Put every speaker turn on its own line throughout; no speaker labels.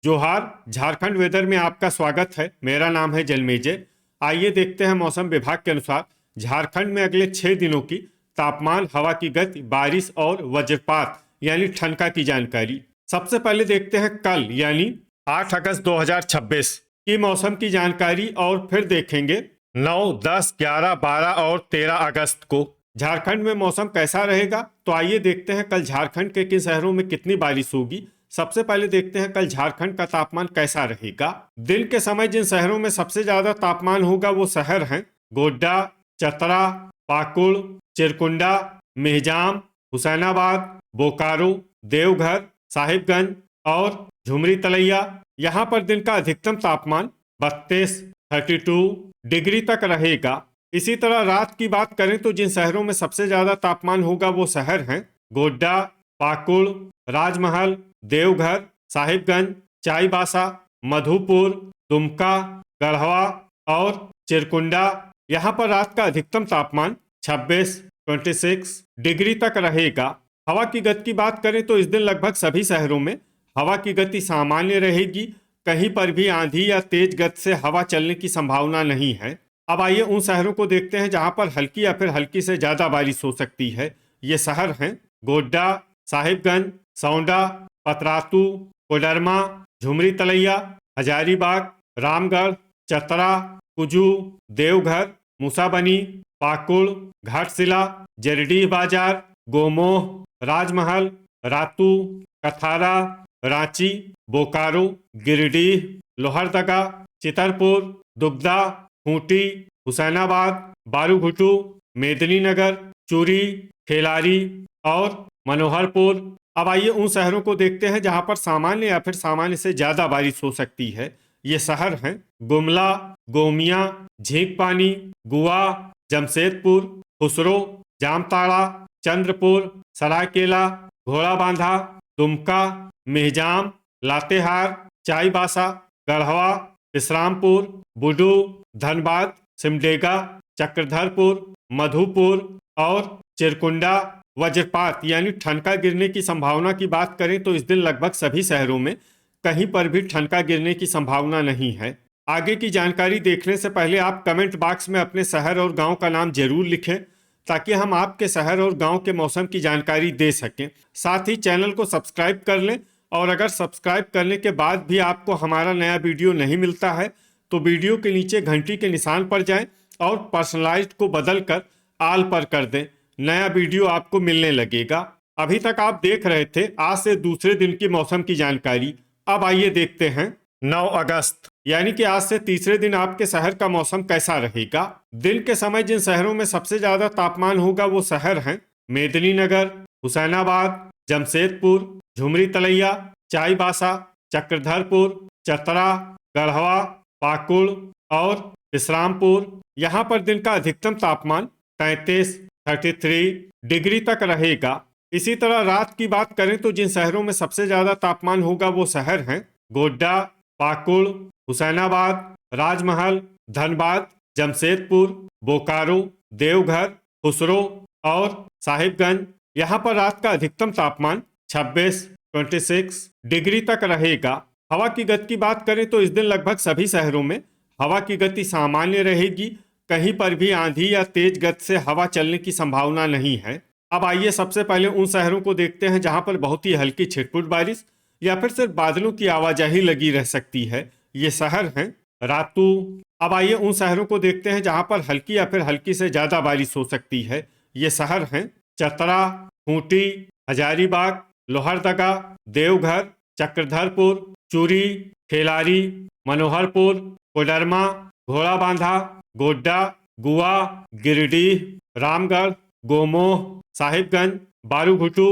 जोहार। झारखंड वेदर में आपका स्वागत है। मेरा नाम है जलमेजय। आइए देखते हैं मौसम विभाग के अनुसार झारखंड में अगले 6 दिनों की तापमान, हवा की गति, बारिश और वज्रपात यानी ठनका की जानकारी। सबसे पहले देखते हैं कल यानी 8 अगस्त 2026 की मौसम की जानकारी और फिर देखेंगे 9, 10, 11, 12 और 13 अगस्त को झारखंड में मौसम कैसा रहेगा। तो आइए देखते हैं कल झारखंड के किन शहरों में कितनी बारिश होगी। सबसे पहले देखते हैं कल झारखंड का तापमान कैसा रहेगा। दिन के समय जिन शहरों में सबसे ज्यादा तापमान होगा वो शहर हैं गोड्डा, चतरा, पाकुड़, चिरकुंडा, मेहजाम, हुसैनाबाद, बोकारो, देवघर, साहिबगंज और झुमरी तलैया। यहाँ पर दिन का अधिकतम तापमान 32 डिग्री तक रहेगा। इसी तरह रात की बात करें तो जिन शहरों में सबसे ज्यादा तापमान होगा वो शहर हैं गोड्डा, पाकुड़, राजमहल, देवघर, साहिबगंज, चाईबासा, मधुपुर, दुमका, गढ़वा और चिरकुंडा। यहाँ पर रात का अधिकतम तापमान 26 डिग्री तक रहेगा। हवा की गति की बात करें तो इस दिन लगभग सभी शहरों में हवा की गति सामान्य रहेगी। कहीं पर भी आंधी या तेज गति से हवा चलने की संभावना नहीं है। अब आइए उन शहरों को देखते हैं जहां पर हल्की या फिर हल्की से ज्यादा बारिश हो सकती है। ये शहर हैं गोड्डा, साहिबगंज, सौंडा, पतरातू, कोडरमा, झुमरी तलैया, हजारीबाग, रामगढ़, चतरा, कुजू, देवघर, मूसाबनी, पाकुड़, घाटशिला, जरडीह बाजार, गोमोह, राजमहल, रातू, कथारा, रांची, बोकारो, गिरिडीह, लोहरदगा, चितरपुर, दुगदा, खूंटी, हुसैनाबाद, बारूघुटू, मेदिनीनगर, चूरी, खेलारी और मनोहरपुर। अब आइए उन शहरों को देखते हैं जहां पर सामान्य या फिर सामान्य से ज्यादा बारिश हो सकती है। ये शहर हैं गुमला, गोमिया, झींकपानी, गुआ, जमशेदपुर, खुसरो, जामताड़ा, चंद्रपुर, सरायकेला, घोड़ाबांधा, दुमका, मेहजाम, लातेहार, चाईबासा, गढ़वा, विश्रामपुर, बुडू, धनबाद, सिमडेगा, चक्रधरपुर, मधुपुर और चिरकुंडा। वज्रपात यानी ठनका गिरने की संभावना की बात करें तो इस दिन लगभग सभी शहरों में कहीं पर भी ठनका गिरने की संभावना नहीं है। आगे की जानकारी देखने से पहले आप कमेंट बॉक्स में अपने शहर और गांव का नाम जरूर लिखें ताकि हम आपके शहर और गांव के मौसम की जानकारी दे सकें। साथ ही चैनल को सब्सक्राइब कर लें और अगर सब्सक्राइब करने के बाद भी आपको हमारा नया वीडियो नहीं मिलता है तो वीडियो के नीचे घंटी के निशान पर जाएं और पर्सनलाइज्ड को बदल कर आल पर कर दें। नया वीडियो आपको मिलने लगेगा। अभी तक आप देख रहे थे आज से दूसरे दिन की मौसम की जानकारी। अब आइए देखते हैं 9 अगस्त यानी कि आज से तीसरे दिन आपके शहर का मौसम कैसा रहेगा। दिन के समय जिन शहरों में सबसे ज्यादा तापमान होगा वो शहर हैं मेदिनीनगर, हुसैनाबाद, जमशेदपुर, झुमरी तलैया, चाईबासा, चक्रधरपुर, चतरा, गढ़वा, पाकुड़ और विश्रामपुर। यहाँ पर दिन का अधिकतम तापमान 33 डिग्री तक रहेगा। इसी तरह रात की बात करें तो जिन शहरों में सबसे ज्यादा तापमान होगा वो शहर हैं गोड्डा, पाकुड़, हुसैनाबाद, राजमहल, धनबाद, जमशेदपुर, बोकारो, देवघर, खुसरो और साहिबगंज। यहाँ पर रात का अधिकतम तापमान 26 डिग्री तक रहेगा। हवा की गति की बात करें तो इस दिन लगभग सभी शहरों में हवा की गति सामान्य रहेगी। कहीं पर भी आंधी या तेज गति से हवा चलने की संभावना नहीं है। अब आइए सबसे पहले उन शहरों को देखते हैं जहां पर बहुत ही हल्की छिटपुट बारिश या फिर सिर्फ बादलों की आवाजाही लगी रह सकती है। ये शहर हैं रातू। अब आइए उन शहरों को देखते हैं जहां पर हल्की या फिर हल्की से ज्यादा बारिश हो सकती है। ये शहर हैं चतरा, खूंटी, हजारीबाग, लोहरदगा, देवघर, चक्रधरपुर, चूरी, खेलारी, मनोहरपुर, कोडरमा, घोड़ाबांधा, गोड्डा, गुआ, गिरिडीह, रामगढ़, गोमोह, साहिबगंज, बारूघुटू,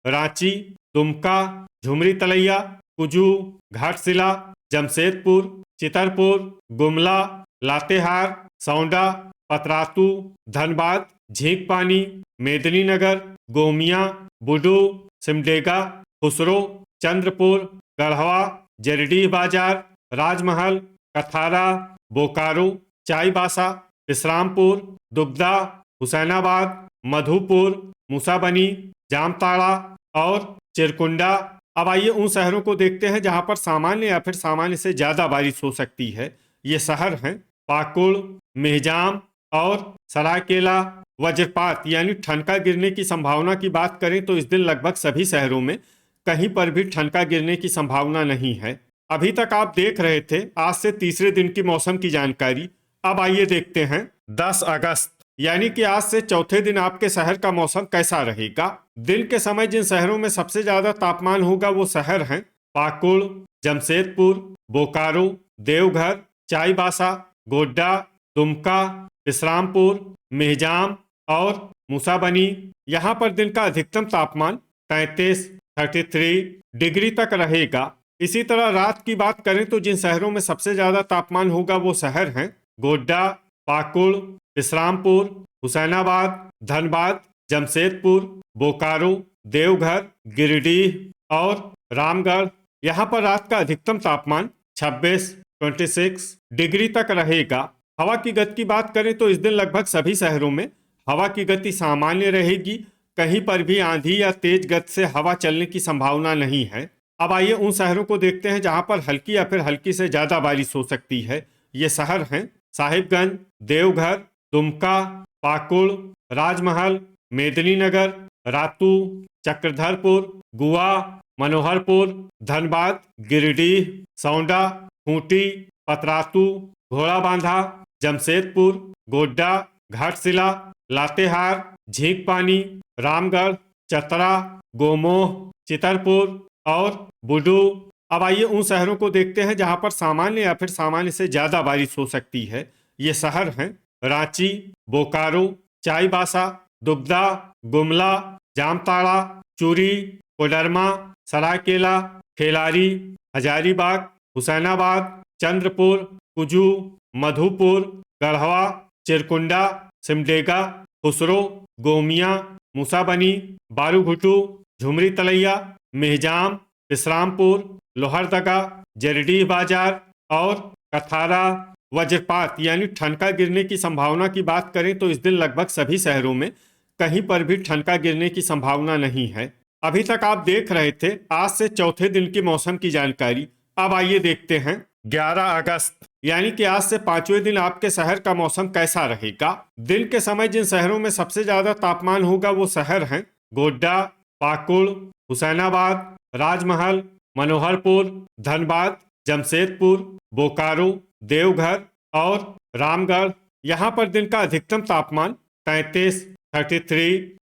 रांची, दुमका, झुमरी तलैया, कुजू, घाटशिला, जमशेदपुर, चितरपुर, गुमला, लातेहार, सौंडा, पतरातू, धनबाद, झींकपानी, मेदिनीनगर, गोमिया, बुडू, सिमडेगा, खुसरो, चंद्रपुर, गढ़वा, जरडीह बाजार, राजमहल, कथारा, बोकारो, चाईबासा, विश्रामपुर, दुगदा, हुसैनाबाद, मधुपुर, मूसाबनी, जामताड़ा और चिरकुंडा। अब आइए उन शहरों को देखते हैं जहां पर सामान्य या फिर सामान्य से ज्यादा बारिश हो सकती है। ये शहर हैं पाकुड़, मेहजाम और सरायकेला। वज्रपात यानी ठनका गिरने की संभावना की बात करें तो इस दिन लगभग सभी शहरों में कहीं पर भी ठनका गिरने की संभावना नहीं है। अभी तक आप देख रहे थे आज से तीसरे दिन की मौसम की जानकारी। अब आइए देखते हैं 10 अगस्त यानी कि आज से चौथे दिन आपके शहर का मौसम कैसा रहेगा। दिन के समय जिन शहरों में सबसे ज्यादा तापमान होगा वो शहर हैं पाकुड़, जमशेदपुर, बोकारो, देवघर, चाईबासा, गोड्डा, दुमका, विश्रामपुर, मेहजाम और मूसाबनी। यहाँ पर दिन का अधिकतम तापमान 33 डिग्री तक रहेगा। इसी तरह रात की बात करें तो जिन शहरों में सबसे ज्यादा तापमान होगा वो शहर हैं गोड्डा, पाकुड़, विश्रामपुर, हुसैनाबाद, धनबाद, जमशेदपुर, बोकारो, देवघर, गिरिडीह और रामगढ़। यहाँ पर रात का अधिकतम तापमान 26 डिग्री तक रहेगा। हवा की गति की बात करें तो इस दिन लगभग सभी शहरों में हवा की गति सामान्य रहेगी। कहीं पर भी आंधी या तेज गति से हवा चलने की संभावना नहीं है। अब आइए उन शहरों को देखते हैं जहां पर हल्की या फिर हल्की से ज्यादा बारिश हो सकती है। ये शहर हैं साहिबगंज, देवघर, दुमका, पाकुड़, राजमहल, मेदिनीनगर, रातू, चक्रधरपुर, गुआ, मनोहरपुर, धनबाद, गिरिडीह, सौंडा, खूंटी, पतरातू, घोड़ाबांधा, जमशेदपुर, गोड्डा, घाटशिला, लातेहार, झींकपानी, रामगढ़, चतरा, गोमोह, चितरपुर और बुडू। अब आइए उन शहरों को देखते हैं जहां पर सामान्य या फिर सामान्य से ज्यादा बारिश हो सकती है। ये शहर हैं रांची, बोकारो, चाईबासा, दुगदा, गुमला, जामताड़ा, चूरी, कोडरमा, सरायकेला, खेलारी, हजारीबाग, हुसैनाबाद, चंद्रपुर, कुजू, मधुपुर, गढ़वा, चिरकुंडा, सिमडेगा, खुसरो, गोमिया, मूसाबनी, बारूघुटू, झुमरी तलैया, मेहजाम, विश्रामपुर, लोहरदगा, जरडीह बाजार और कथारा। वज्रपात यानी ठनका गिरने की संभावना की बात करें तो इस दिन लगभग सभी शहरों में कहीं पर भी ठनका गिरने की संभावना नहीं है। अभी तक आप देख रहे थे आज से चौथे दिन की मौसम की जानकारी। अब आइए देखते हैं 11 अगस्त यानी कि आज से पांचवें दिन आपके शहर का मौसम कैसा रहेगा। दिन के समय जिन शहरों में सबसे ज्यादा तापमान होगा वो शहर हैं गोड्डा, पाकुड़, हुसैनाबाद, राजमहल, मनोहरपुर, धनबाद, जमशेदपुर, बोकारो, देवघर और रामगढ़। यहाँ पर दिन का अधिकतम तापमान 33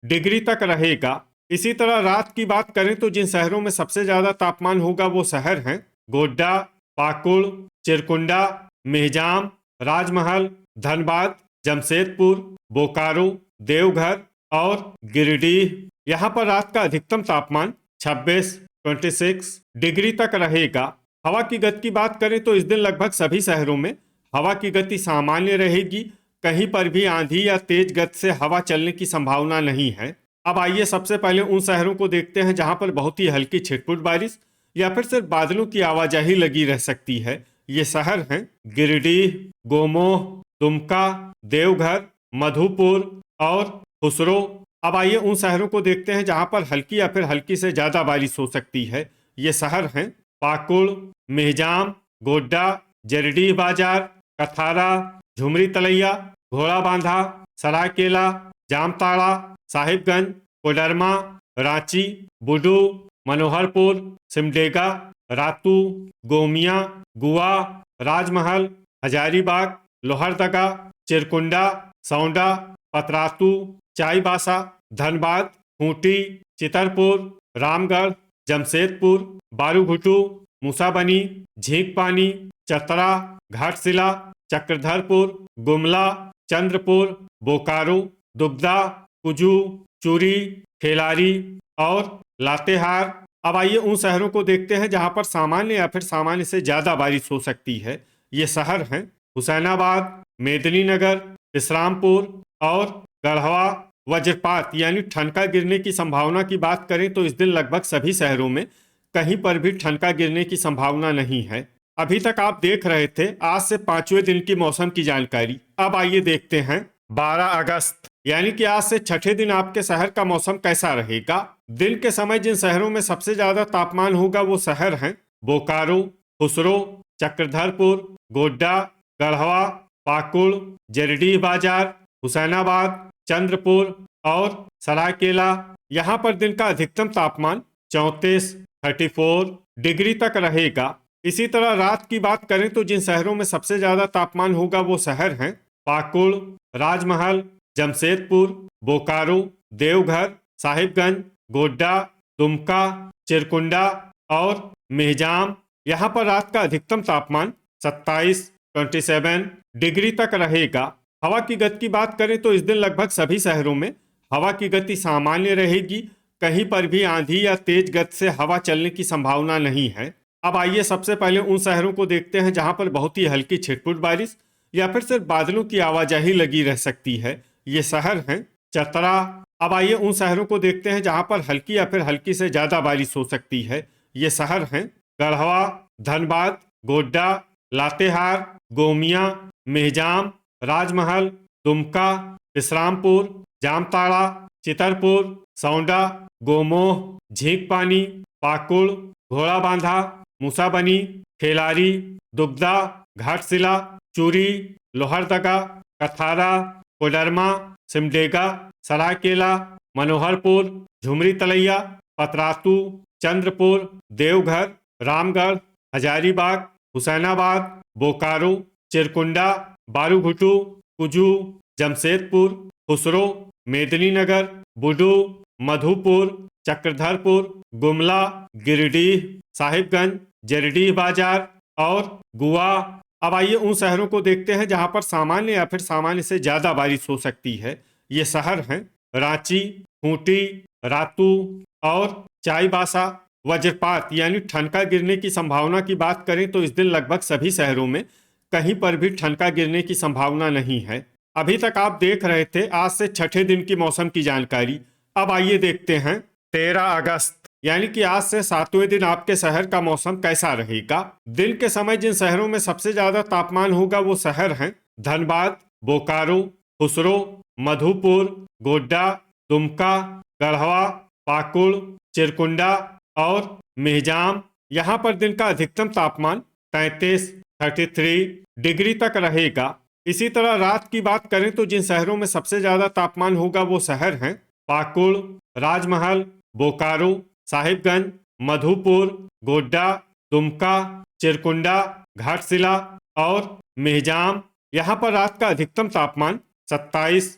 डिग्री तक रहेगा। इसी तरह रात की बात करें तो जिन शहरों में सबसे ज्यादा तापमान होगा वो शहर हैं गोड्डा, पाकुड़, चिरकुंडा, मेहजाम, राजमहल, धनबाद, जमशेदपुर, बोकारो, देवघर और गिरिडीह। यहाँ पर रात का अधिकतम तापमान 26 डिग्री तक रहेगा। हवा की गति की बात करें तो इस दिन लगभग सभी शहरों में हवा की गति सामान्य रहेगी। कहीं पर भी आंधी या तेज गति से हवा चलने की संभावना नहीं है। अब आइए सबसे पहले उन शहरों को देखते हैं जहां पर बहुत ही हल्की छिटपुट बारिश या फिर सिर्फ बादलों की आवाजाही लगी रह सकती है। ये शहर हैं गिरिडीह, गोमोह, दुमका, देवघर, मधुपुर और खुसरो। अब आइए उन शहरों को देखते हैं जहां पर हल्की या फिर हल्की से ज्यादा बारिश हो सकती है। ये शहर हैं पाकुड़, मेहजाम, गोड्डा, जरडीह बाजार, कथारा, झुमरी तलैया, घोड़ाबांधा, सरायकेला, जामताड़ा, साहिबगंज, कोडरमा, रांची, बुडू, मनोहरपुर, सिमडेगा, रातू, गोमिया, गुआ, राजमहल, हजारीबाग, लोहरदगा, चिरकुंडा, सौंडा, पतरातू, चाईबासा, धनबाद, खूंटी, चितरपुर, रामगढ़, जमशेदपुर, बारूघुटू, मूसाबनी, झींकपानी, चतरा, घाटशिला, चक्रधरपुर, गुमला, चंद्रपुर, बोकारो, दुगदा, कुजू, चूरी, खेलारी और लातेहार। अब आइए उन शहरों को देखते हैं जहां पर सामान्य या फिर सामान्य से ज्यादा बारिश हो सकती है। ये शहर हैं हुसैनाबाद, मेदिनीनगर, विश्रामपुर और गढ़वा। वज्रपात यानी ठनका गिरने की संभावना की बात करें तो इस दिन लगभग सभी शहरों में कहीं पर भी ठनका गिरने की संभावना नहीं है। अभी तक आप देख रहे थे आज से पांचवें दिन की मौसम की जानकारी। अब आइए देखते हैं 12 अगस्त यानी कि आज से छठे दिन आपके शहर का मौसम कैसा रहेगा। दिन के समय जिन शहरों में सबसे ज्यादा तापमान होगा वो शहर हैं बोकारो, खुसरो, चक्रधरपुर, गोड्डा, गढ़वा, पाकुड़, जरडीह बाजार, हुसैनाबाद, चंद्रपुर और सरायकेला। यहाँ पर दिन का अधिकतम तापमान 34 डिग्री तक रहेगा। इसी तरह रात की बात करें तो जिन शहरों में सबसे ज्यादा तापमान होगा वो शहर हैं पाकुड़, राजमहल, जमशेदपुर, बोकारो, देवघर, साहिबगंज, गोड्डा, दुमका, चिरकुंडा और मेहजाम। यहाँ पर रात का अधिकतम तापमान 27 डिग्री तक रहेगा। हवा की गति की बात करें तो इस दिन लगभग सभी शहरों में हवा की गति सामान्य रहेगी। कहीं पर भी आंधी या तेज गति से हवा चलने की संभावना नहीं है। अब आइए सबसे पहले उन शहरों को देखते हैं जहां पर बहुत ही हल्की छिटपुट बारिश या फिर सिर्फ बादलों की आवाजाही लगी रह सकती है। ये शहर हैं चतरा। अब आइए उन शहरों को देखते हैं जहां पर हल्की या फिर हल्की से ज्यादा बारिश हो सकती है। ये शहर हैं गढ़वा, धनबाद, गोड्डा, लातेहार, गोमिया, मेहजाम, राजमहल, दुमका, विश्रामपुर, जामताड़ा, चितरपुर, सौंडा, गोमोह, झींकपानी, पाकुड़, घोड़ाबांधा, मूसाबनी, खेलारी, दुगदा, घाटशिला, चूरी, लोहरदगा, कथारा, कोडरमा, सिमडेगा, सरायकेला, मनोहरपुर, झुमरी तलैया, पतरातू, चंद्रपुर, देवघर, रामगढ़, हजारीबाग, हुसैनाबाद, बोकारो, चिरकुंडा, बारूघुटू, कुजू, जमशेदपुर, खुसरो, मेदिनीनगर, बुडू, मधुपुर, चक्रधरपुर, गुमला, गिरिडीह, साहिबगंज, जरडीह बाजार और गुआ। अब आइए उन शहरों को देखते हैं जहां पर सामान्य या फिर सामान्य से ज्यादा बारिश हो सकती है। ये शहर हैं रांची, खूंटी, रातू और चाईबासा। वज्रपात यानी ठनका गिरने की संभावना की बात करें तो इस दिन लगभग सभी शहरों में कहीं पर भी ठनका गिरने की संभावना नहीं है। अभी तक आप देख रहे थे आज से छठे दिन की मौसम की जानकारी। अब आइए देखते हैं 13 अगस्त यानी कि आज से 7वें दिन आपके शहर का मौसम कैसा रहेगा। दिन के समय जिन शहरों में सबसे ज्यादा तापमान होगा वो शहर हैं धनबाद, बोकारो, खुसरो, मधुपुर, गोड्डा, दुमका, गढ़वा, पाकुड़, चिरकुंडा और मेहजाम। यहाँ पर दिन का अधिकतम तापमान 33 डिग्री तक रहेगा। इसी तरह रात की बात करें तो जिन शहरों में सबसे ज्यादा तापमान होगा वो शहर हैं पाकुड़, राजमहल, बोकारो, साहिबगंज, मधुपुर, गोड्डा, दुमका, चिरकुंडा, घाटशिला और मेहजाम। यहाँ पर रात का अधिकतम तापमान 27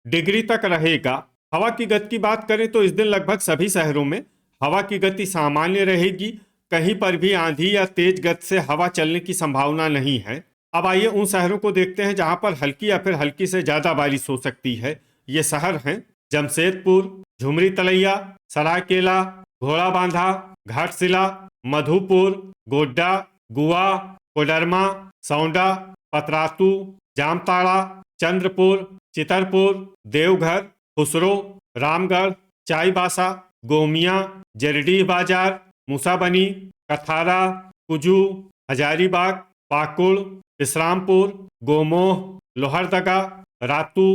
डिग्री तक रहेगा। हवा की गति की बात करें तो इस दिन लगभग सभी शहरों में हवा की गति सामान्य रहेगी। कहीं पर भी आंधी या तेज गति से हवा चलने की संभावना नहीं है। अब आइए उन शहरों को देखते हैं जहां पर हल्की या फिर हल्की से ज्यादा बारिश हो सकती है। ये शहर हैं जमशेदपुर, झुमरी तलैया, सरायकेला, घोड़ाबांधा, घाटशिला, मधुपुर, गोड्डा, गुआ, कोडरमा, सौंडा, पतरातू, जामताड़ा, चंद्रपुर, चितरपुर, देवघर, खुसरो, रामगढ़, चाईबासा, गोमिया, जरडीह बाजार, मूसाबनी, कथारा, कुजू, हजारीबाग, पाकुड़, विश्रामपुर, गोमोह, लोहरदगा, रातू,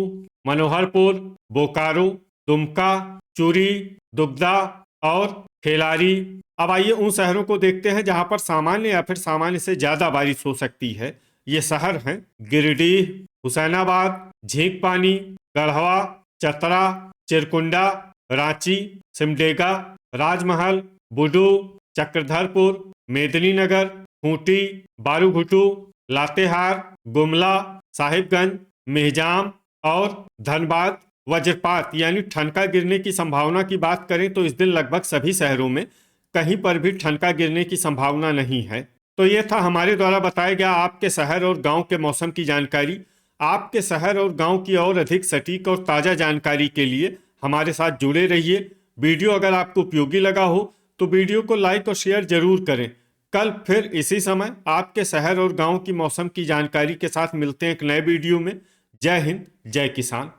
मनोहरपुर, बोकारो, दुमका, चूरी, दुगदा और खेलारी। अब आइए उन शहरों को देखते हैं जहां पर सामान्य या फिर सामान्य से ज्यादा बारिश हो सकती है। ये शहर हैं गिरिडीह, हुसैनाबाद, झींकपानी, गढ़वा, चतरा, चिरकुंडा, रांची, सिमडेगा, राजमहल, बुडू, चक्रधरपुर, मेदिनीनगर, खूंटी, बारूघुटू, लातेहार, गुमला, साहिबगंज, मेहजाम और धनबाद। वज्रपात यानी ठनका गिरने की संभावना की बात करें तो इस दिन लगभग सभी शहरों में कहीं पर भी ठनका गिरने की संभावना नहीं है। तो ये था हमारे द्वारा बताया गया आपके शहर और गांव के मौसम की जानकारी। आपके शहर और गांव की और अधिक सटीक और ताज़ा जानकारी के लिए हमारे साथ जुड़े रहिए। वीडियो अगर आपको उपयोगी लगा हो तो वीडियो को लाइक और शेयर जरूर करें। कल फिर इसी समय आपके शहर और गांव की मौसम की जानकारी के साथ मिलते हैं एक नए वीडियो में। जय हिंद, जय किसान।